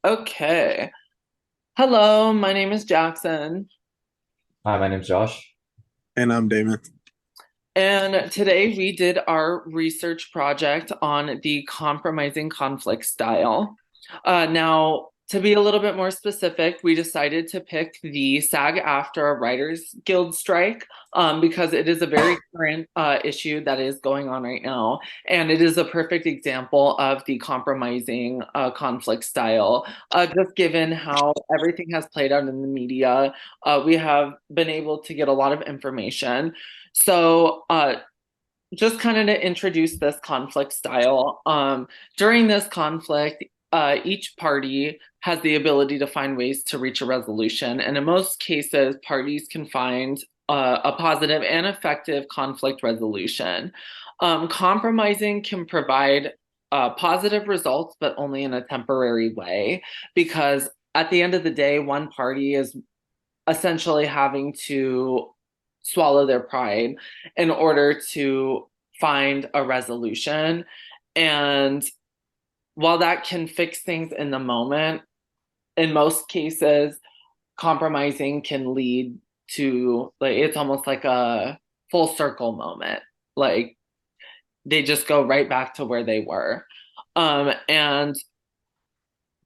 Okay. Hello, my name is Jackson, Hi, my name's Josh. And I'm Damon. and today we did our research project on the compromising conflict style. Now, to be a little bit more specific, we decided to pick the SAG-AFTRA Writers Guild strike because it is a very current issue that is going on right now, and it is a perfect example of the compromising conflict style. Just given how everything has played out in the media, we have been able to get a lot of information. So, just kind of to introduce this conflict style, during this conflict, each party has the ability to find ways to reach a resolution. And in most cases, parties can find a positive and effective conflict resolution. Compromising can provide positive results, but only in a temporary way, because at the end of the day, one party is essentially having to swallow their pride in order to find a resolution. And while that can fix things in the moment, in most cases, compromising can lead to like it's almost like a full circle moment. Like they just go right back to where they were. And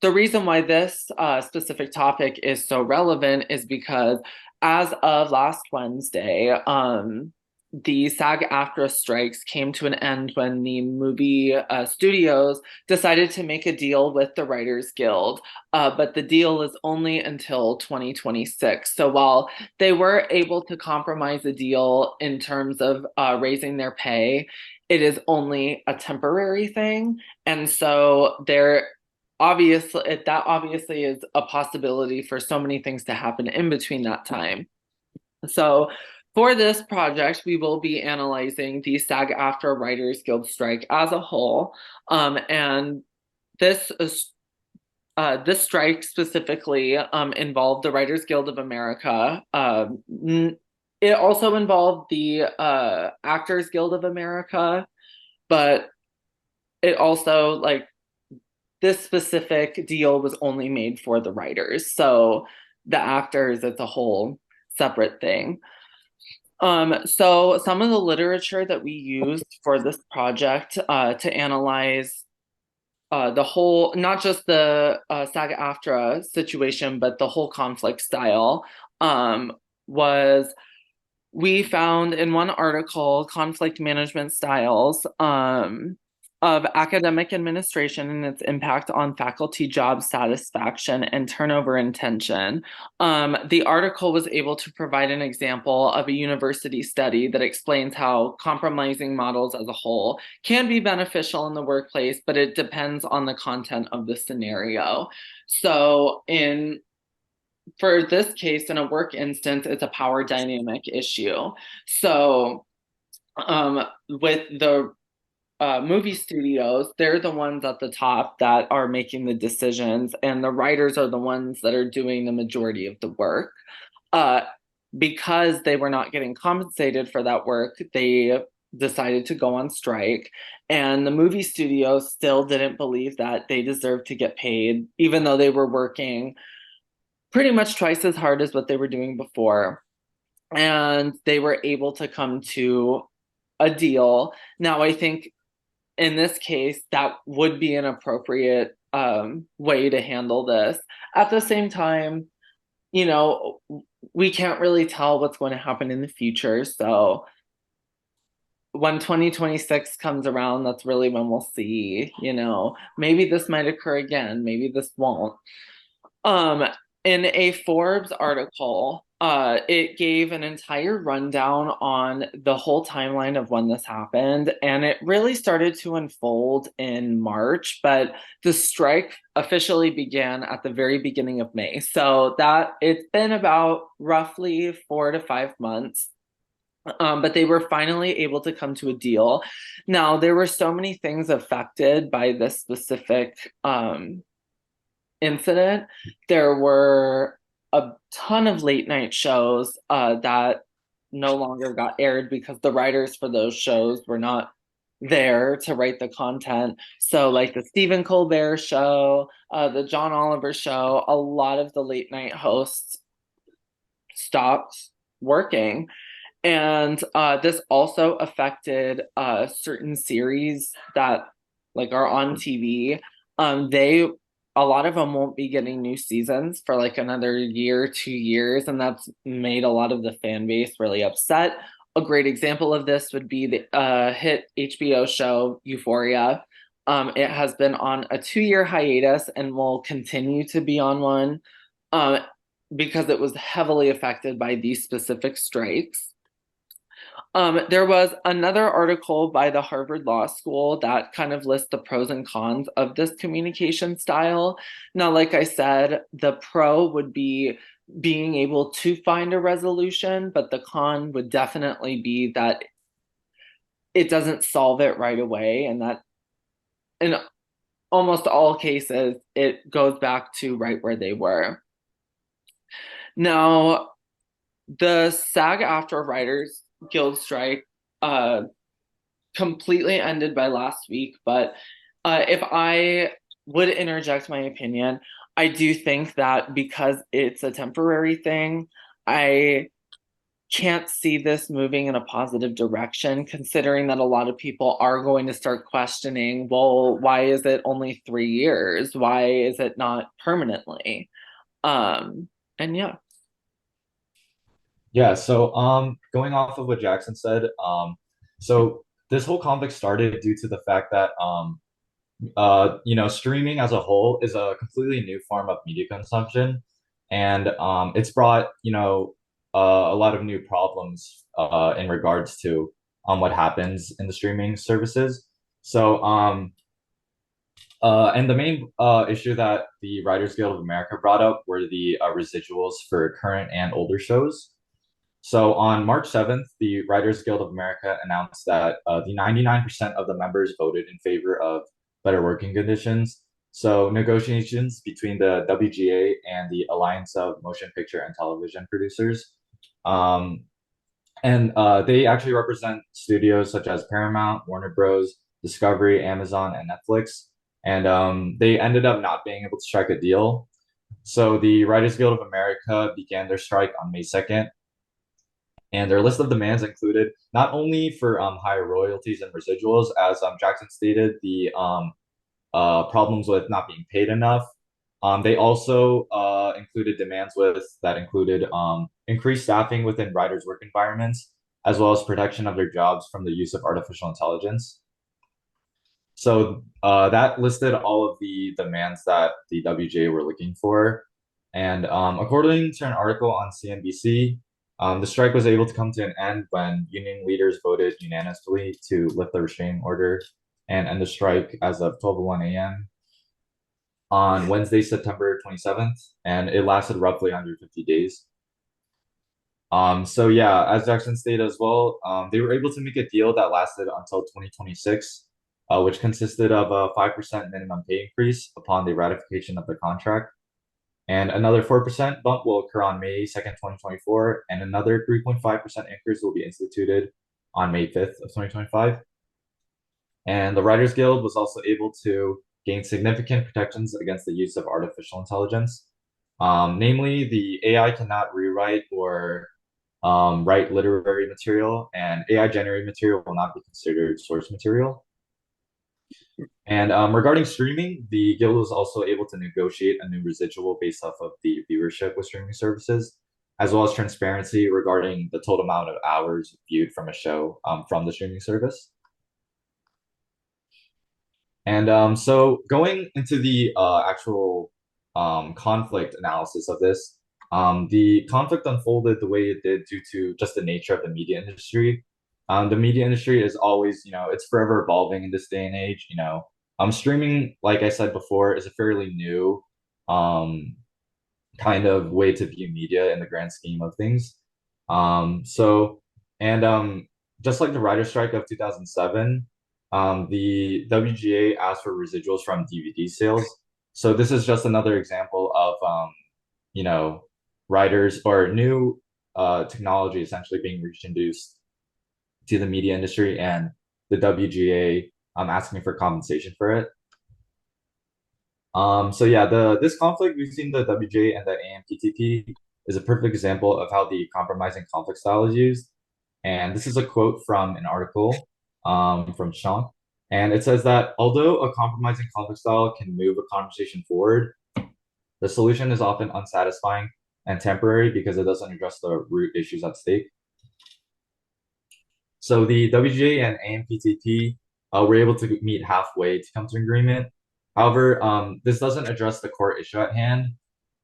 the reason why this specific topic is so relevant is because as of last Wednesday, the SAG-AFTRA strikes came to an end when the movie studios decided to make a deal with the Writers Guild, but the deal is only until 2026. So while they were able to compromise a deal in terms of raising their pay, it is only a temporary thing. And so there obviously is a possibility for so many things to happen in between that time. So for this project, we will be analyzing the SAG-AFTRA Writers Guild strike as a whole. And this is this strike specifically involved the Writers Guild of America. It also involved the Actors Guild of America, but it also like this specific deal was only made for the writers. So the actors, it's a whole separate thing. So some of the literature that we used for this project to analyze the whole, not just the SAG-AFTRA situation, but the whole conflict style, was we found in one article conflict management styles of academic administration and its impact on faculty job satisfaction and turnover intention. The article was able to provide an example of a university study that explains how compromising models as a whole can be beneficial in the workplace, but it depends on the content of the scenario. So in for this case, in a work instance, it's a power dynamic issue. So, with the movie studios, they're the ones at the top that are making the decisions, and the writers are the ones that are doing the majority of the work. Uh, because they were not getting compensated for that work, they decided to go on strike. And the movie studios still didn't believe that they deserved to get paid, even though they were working pretty much twice as hard as what they were doing before. And they were able to come to a deal. Now, I think in this case, that would be an appropriate way to handle this. At the same time, you know, we can't really tell what's going to happen in the future. So when 2026 comes around, that's really when we'll see, maybe this might occur again, maybe this won't. Um, in a Forbes article, it gave an entire rundown on the whole timeline of when this happened, and it really started to unfold in March, but the strike officially began at the very beginning of May. So that it's been about roughly 4 to 5 months. But they were finally able to come to a deal. Now, there were so many things affected by this specific incident. There were a ton of late night shows that no longer got aired because the writers for those shows were not there to write the content. So, like the Stephen Colbert show, the John Oliver show, a lot of the late night hosts stopped working. And this also affected certain series that like are on TV. They a lot of them won't be getting new seasons for like another year, 2 years, and that's made a lot of the fan base really upset. A great example of this would be the hit HBO show Euphoria. It has been on a 2 year hiatus and will continue to be on one um, because it was heavily affected by these specific strikes. There was another article by the Harvard Law School that kind of lists the pros and cons of this communication style. Now, like I said, the pro would be being able to find a resolution, but the con would definitely be that it doesn't solve it right away, and that in almost all cases, it goes back to right where they were. Now, the SAG-AFTRA Writers Guild strike uh, completely ended by last week, but if I would interject my opinion, I do think that because it's a temporary thing, I can't see this moving in a positive direction, considering that a lot of people are going to start questioning, well, why is it only 3 years? Why is it not permanently? Um, and yeah. Yeah, so going off of what Jackson said, so this whole conflict started due to the fact that streaming as a whole is a completely new form of media consumption, and it's brought, a lot of new problems in regards to what happens in the streaming services. So and the main issue that the Writers Guild of America brought up were the residuals for current and older shows. So on March 7th, the Writers Guild of America announced that the 99% of the members voted in favor of better working conditions. So negotiations between the WGA and the Alliance of Motion Picture and Television Producers. Um, and they actually represent studios such as Paramount, Warner Bros., Discovery, Amazon, and Netflix. And they ended up not being able to strike a deal. So the Writers Guild of America began their strike on May 2nd, and their list of demands included not only for higher royalties and residuals, as Jackson stated, the problems with not being paid enough. They also included demands with that included increased staffing within writers' work environments, as well as protection of their jobs from the use of artificial intelligence. So that listed all of the demands that the WGA were looking for. And according to an article on CNBC, the strike was able to come to an end when union leaders voted unanimously to lift the restraining order and end the strike as of 12:01 a.m. on Wednesday, September 27th, and it lasted roughly 150 days. So yeah, as Jackson stated as well, they were able to make a deal that lasted until 2026, which consisted of a 5% minimum pay increase upon the ratification of the contract. And another 4% bump will occur on May 2nd, 2024, and another 3.5% increase will be instituted on May 5th of 2025. And the Writers Guild was also able to gain significant protections against the use of artificial intelligence. Namely, the AI cannot rewrite or write literary material, and AI generated material will not be considered source material. And regarding streaming, the guild was also able to negotiate a new residual based off of the viewership with streaming services, as well as transparency regarding the total amount of hours viewed from a show from the streaming service. And so going into the actual conflict analysis of this, the conflict unfolded the way it did due to just the nature of the media industry. The media industry is always, it's forever evolving in this day and age. Streaming, like I said before, is a fairly new um, kind of way to view media in the grand scheme of things. So, and just like the writer strike of 2007, the WGA asked for residuals from DVD sales. So this is just another example of, you know, writers or new technology essentially being introduced to the media industry, and the WGA asking for compensation for it. So yeah, the this conflict between the WGA and the AMPTP is a perfect example of how the compromising conflict style is used. And this is a quote from an article from Chunk. And it says that although a compromising conflict style can move a conversation forward, the solution is often unsatisfying and temporary because it doesn't address the root issues at stake. So the WGA and AMPTP were able to meet halfway to come to an agreement. However, this doesn't address the core issue at hand,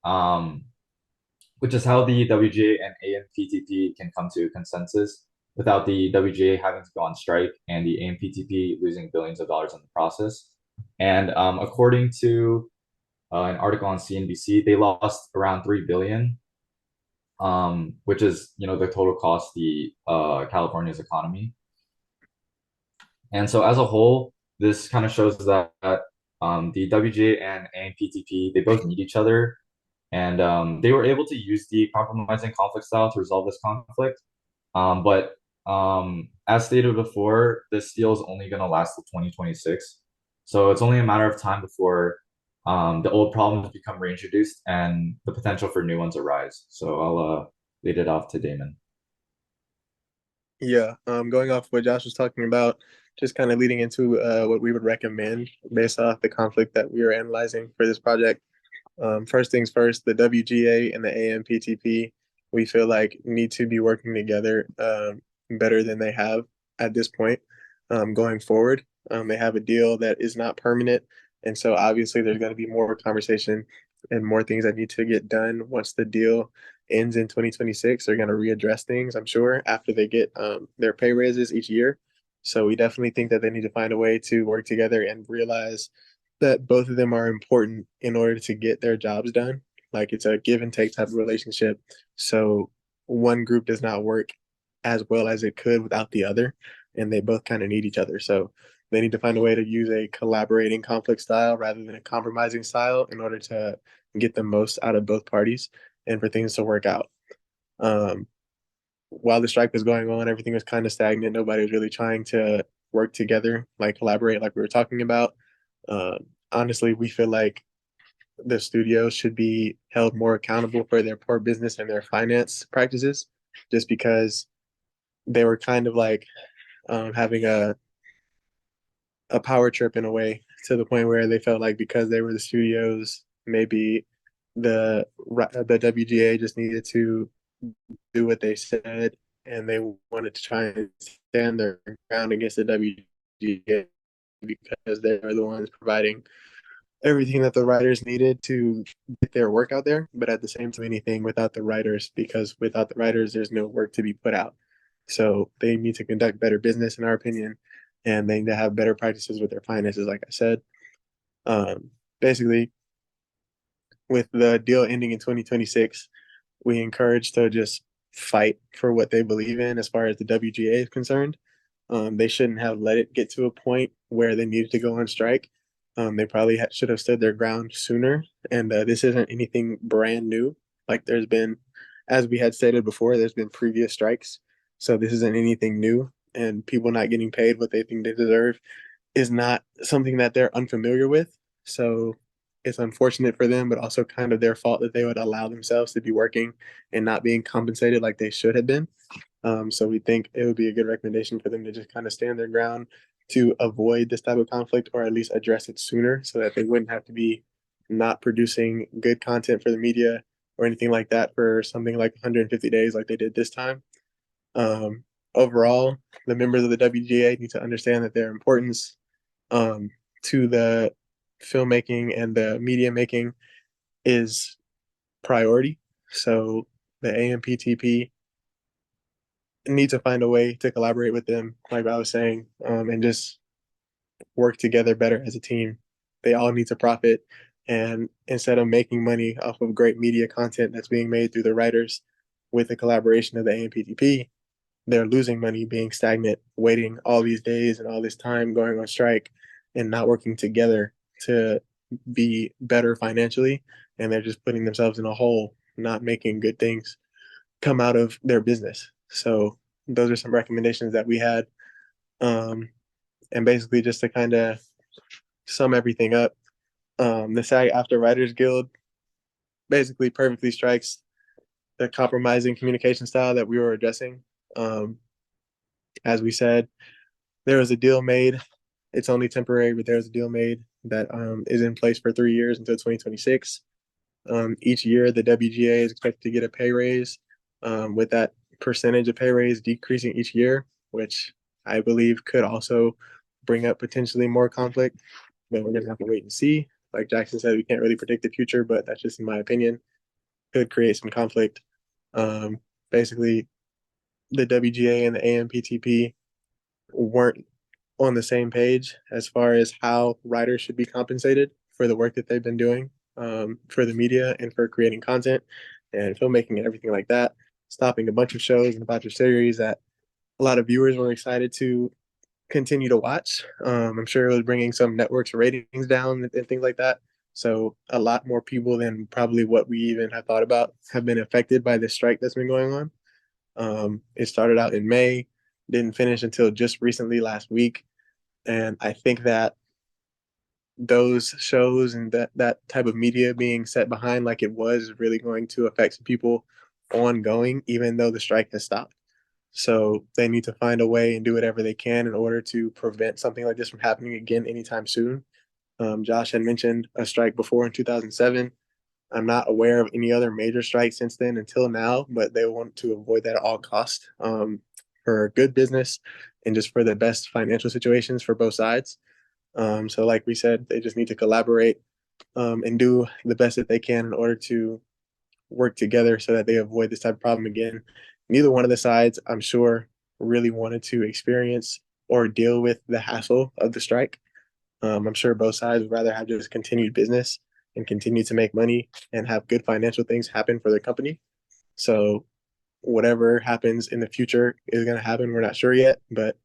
um, which is how the WGA and AMPTP can come to a consensus without the WGA having to go on strike and the AMPTP losing billions of dollars in the process. And according to an article on CNBC, they lost around 3 billion, which is the total cost the California's economy. And so as a whole, this kind of shows that the WGA and AMPTP, they both need each other. And they were able to use the compromising conflict style to resolve this conflict. But as stated before, this deal is only going to last till 2026. So it's only a matter of time before the old problems become reintroduced and the potential for new ones arise. So I'll lead it off to Damon. Yeah, going off what Josh was talking about, just kind of leading into what we would recommend based off the conflict that we are analyzing for this project. First things first, the WGA and the AMPTP, we feel like need to be working together better than they have at this point going forward. They have a deal that is not permanent. And so obviously there's going to be more conversation and more things that need to get done once the deal ends in 2026. They're going to readdress things, I'm sure, after they get their pay raises each year. So we definitely think that they need to find a way to work together and realize that both of them are important in order to get their jobs done. Like it's a give and take type of relationship. So one group does not work as well as it could without the other, and they both kind of need each other. So they need to find a way to use a collaborating conflict style rather than a compromising style in order to get the most out of both parties and for things to work out. Um, while the strike was going on, everything was kind of stagnant. Nobody was really trying to work together, like collaborate, like we were talking about. Honestly, we feel like the studios should be held more accountable for their poor business and their finance practices, just because they were kind of like having a power trip in a way to the point where they felt like because they were the studios, maybe the WGA just needed to do what they said, and they wanted to try and stand their ground against the WGA because they were the ones providing everything that the writers needed to get their work out there. But at the same time, anything without the writers, because without the writers, there's no work to be put out. So they need to conduct better business, in our opinion, and they need to have better practices with their finances, like I said. Basically, with the deal ending in 2026, we encourage to just fight for what they believe in as far as the WGA is concerned. They shouldn't have let it get to a point where they needed to go on strike. They probably should have stood their ground sooner. And this isn't anything brand new. Like there's been, as we had stated before, there's been previous strikes. So this isn't anything new. And people not getting paid what they think they deserve is not something that they're unfamiliar with. So it's unfortunate for them, but also kind of their fault that they would allow themselves to be working and not being compensated like they should have been. So we think it would be a good recommendation for them to just kind of stand their ground to avoid this type of conflict or at least address it sooner so that they wouldn't have to be not producing good content for the media or anything like that for something like 150 days like they did this time. Um, Overall, the members of the WGA need to understand that their importance um, to the filmmaking and the media making is priority. So the AMPTP need to find a way to collaborate with them, like I was saying, and just work together better as a team. They all need to profit. And instead of making money off of great media content that's being made through the writers with the collaboration of the AMPTP, they're losing money being stagnant, waiting all these days and all this time going on strike and not working together to be better financially. And they're just putting themselves in a hole, not making good things come out of their business. So those are some recommendations that we had. Um, And basically, just to kind of sum everything up, the SAG After Writers Guild basically perfectly strikes the compromising communication style that we were addressing. Um, as we said, there was a deal made. It's only temporary, but there's a deal made that is in place for 3 years until 2026. Each year, the WGA is expected to get a pay raise, with that percentage of pay raise decreasing each year, which I believe could also bring up potentially more conflict. But we're going to have to wait and see. Like Jackson said, we can't really predict the future, but that's just in my opinion. Could create some conflict. Um, Basically, the WGA and the AMPTP weren't on the same page as far as how writers should be compensated for the work that they've been doing, for the media and for creating content and filmmaking and everything like that. Stopping a bunch of shows and a bunch of series that a lot of viewers were excited to continue to watch. I'm sure it was bringing some networks ratings down and things like that. So a lot more people than probably what we even have thought about have been affected by this strike that's been going on. It started out in May, didn't finish until just recently last week. And I think that those shows and that type of media being set behind like it was is really going to affect some people ongoing, even though the strike has stopped. So they need to find a way and do whatever they can in order to prevent something like this from happening again anytime soon. Josh had mentioned a strike before in 2007. I'm not aware of any other major strike since then until now, but they want to avoid that at all costs, for good business and just for the best financial situations for both sides. So, like we said, they just need to collaborate, and do the best that they can in order to work together so that they avoid this type of problem again. Neither one of the sides, I'm sure, really wanted to experience or deal with the hassle of the strike. I'm sure both sides would rather have just continued business and continue to make money and have good financial things happen for their company. So whatever happens in the future is going to happen. We're not sure yet, but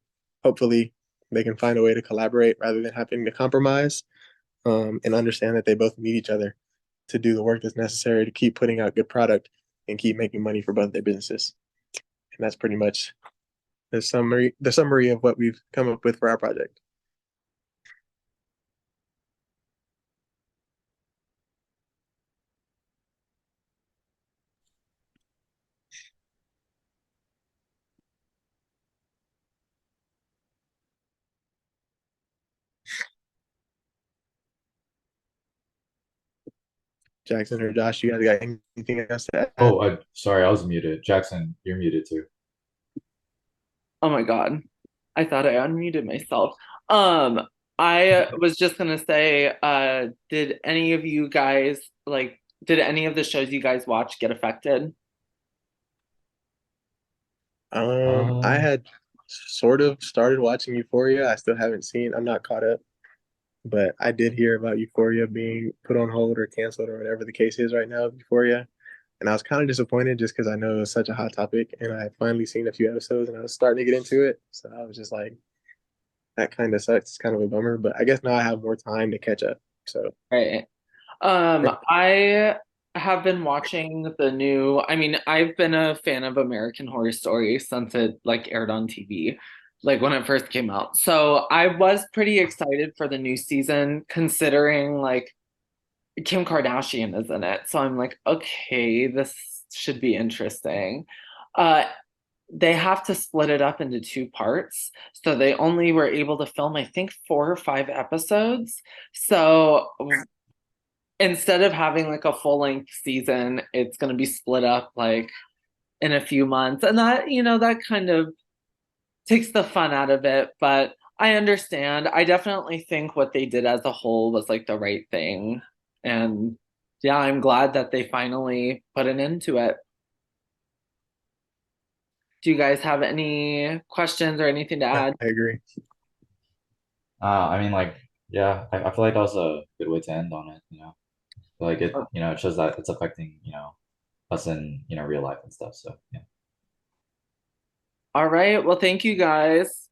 hopefully they can find a way to collaborate rather than having to compromise, and understand that they both need each other to do the work that's necessary to keep putting out good product and keep making money for both their businesses. And that's pretty much the summary of what we've come up with for our project. Jackson or Josh, you guys got anything else to add? Oh, sorry, I was muted. Jackson, you're muted too. Oh my God. I thought I unmuted myself. Um, I was just gonna say, did any of you guys did any of the shows you guys watch get affected? I Um, had sort of started watching Euphoria. I still haven't seen. I'm not caught up, but I did hear about Euphoria being put on hold or canceled or whatever the case is right now. Euphoria, and I was kind of disappointed just because I know it was such a hot topic, and I had finally seen a few episodes, and I was starting to get into it. So I was just like, that kind of sucks. It's kind of a bummer, but I guess now I have more time to catch up. So Right. I have been watching the new, I mean, I've been a fan of American Horror Story since it aired on TV, like when it first came out. So I was pretty excited for the new season considering Kim Kardashian is in it. So I'm like, okay, this should be interesting. Uh, they have to split it up into two parts. So they only were able to film, I think, 4 or 5 episodes. So instead of having a full length season, it's going to be split up in a few months. And that kind of takes the fun out of it. But I understand. I definitely think what they did as a whole was the right thing. And yeah, I'm glad that they finally put an end to it. Do you guys have any questions or anything to I add? agree. I mean, yeah, I feel like that was a good way to end on it, you know. Like it shows that it's affecting, us in, real life and stuff. So yeah. All right. Well, thank you guys.